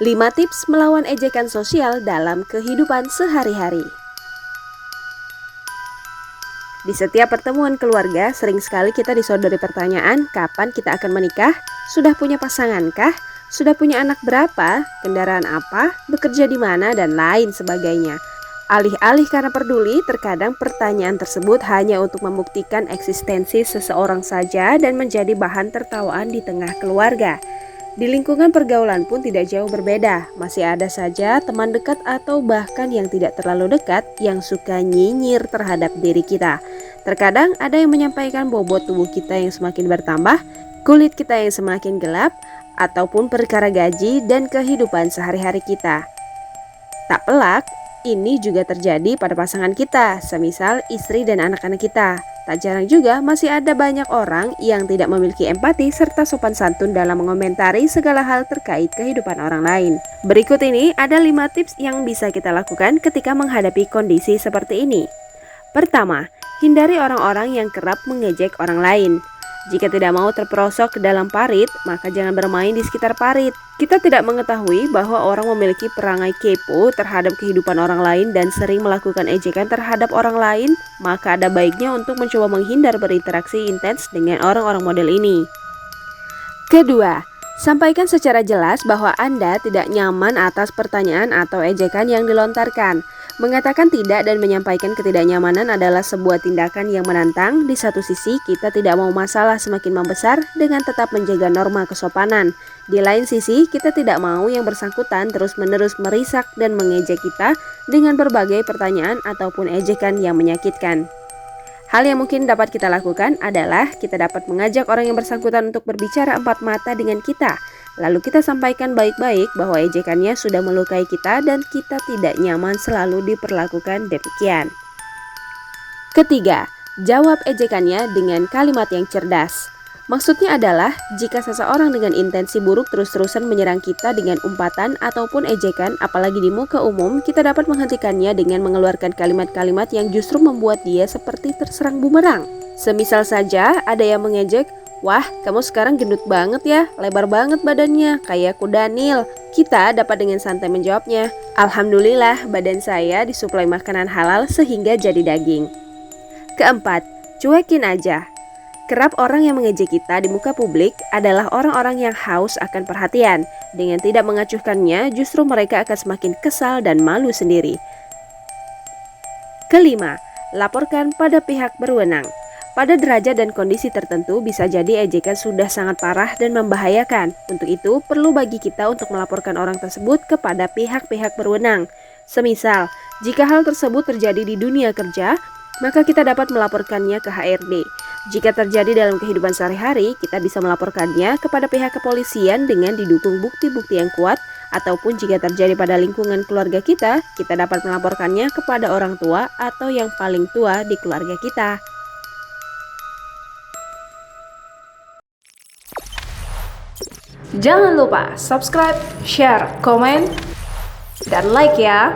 5 tips melawan ejekan sosial dalam kehidupan sehari-hari. Di setiap pertemuan keluarga, sering sekali kita disodori pertanyaan, kapan kita akan menikah? Sudah punya pasangan kah? Sudah punya anak berapa? Kendaraan apa? Bekerja di mana? Dan lain sebagainya. Alih-alih karena peduli, terkadang pertanyaan tersebut hanya untuk membuktikan eksistensi seseorang saja dan menjadi bahan tertawaan di tengah keluarga. Di lingkungan pergaulan pun tidak jauh berbeda, masih ada saja teman dekat atau bahkan yang tidak terlalu dekat yang suka nyinyir terhadap diri kita. Terkadang ada yang menyampaikan bobot tubuh kita yang semakin bertambah, kulit kita yang semakin gelap, ataupun perkara gaji dan kehidupan sehari-hari kita. Tak pelak, ini juga terjadi pada pasangan kita, semisal istri dan anak-anak kita. Tak jarang juga masih ada banyak orang yang tidak memiliki empati serta sopan santun dalam mengomentari segala hal terkait kehidupan orang lain. Berikut ini ada 5 tips yang bisa kita lakukan ketika menghadapi kondisi seperti ini. Pertama, hindari orang-orang yang kerap mengejek orang lain. Jika tidak mau terperosok ke dalam parit, maka jangan bermain di sekitar parit. Kita tidak mengetahui bahwa orang memiliki perangai kepo terhadap kehidupan orang lain dan sering melakukan ejekan terhadap orang lain, maka ada baiknya untuk mencoba menghindar berinteraksi intens dengan orang-orang model ini. Kedua, sampaikan secara jelas bahwa Anda tidak nyaman atas pertanyaan atau ejekan yang dilontarkan. Mengatakan tidak dan menyampaikan ketidaknyamanan adalah sebuah tindakan yang menantang. Di satu sisi, kita tidak mau masalah semakin membesar dengan tetap menjaga norma kesopanan. Di lain sisi, kita tidak mau yang bersangkutan terus-menerus merisak dan mengejek kita dengan berbagai pertanyaan ataupun ejekan yang menyakitkan. Hal yang mungkin dapat kita lakukan adalah kita dapat mengajak orang yang bersangkutan untuk berbicara empat mata dengan kita. Lalu kita sampaikan baik-baik bahwa ejekannya sudah melukai kita dan kita tidak nyaman selalu diperlakukan demikian. Ketiga, jawab ejekannya dengan kalimat yang cerdas. Maksudnya adalah jika seseorang dengan intensi buruk terus-terusan menyerang kita dengan umpatan ataupun ejekan, apalagi di muka umum, kita dapat menghentikannya dengan mengeluarkan kalimat-kalimat yang justru membuat dia seperti terserang bumerang. Semisal saja ada yang mengejek, "Wah, kamu sekarang gendut banget ya, lebar banget badannya, kayak kuda Nil." Kita dapat dengan santai menjawabnya, "Alhamdulillah, badan saya disuplai makanan halal sehingga jadi daging." Keempat, cuekin aja. Kerap orang yang mengejek kita di muka publik adalah orang-orang yang haus akan perhatian. Dengan tidak mengacuhkannya, justru mereka akan semakin kesal dan malu sendiri. Kelima, laporkan pada pihak berwenang. Pada derajat dan kondisi tertentu bisa jadi ejekan sudah sangat parah dan membahayakan. Untuk itu, perlu bagi kita untuk melaporkan orang tersebut kepada pihak-pihak berwenang. Semisal, jika hal tersebut terjadi di dunia kerja, maka kita dapat melaporkannya ke HRD. Jika terjadi dalam kehidupan sehari-hari, kita bisa melaporkannya kepada pihak kepolisian dengan didukung bukti-bukti yang kuat, ataupun jika terjadi pada lingkungan keluarga kita dapat melaporkannya kepada orang tua atau yang paling tua di keluarga kita. Jangan lupa subscribe, share, komen, dan like ya!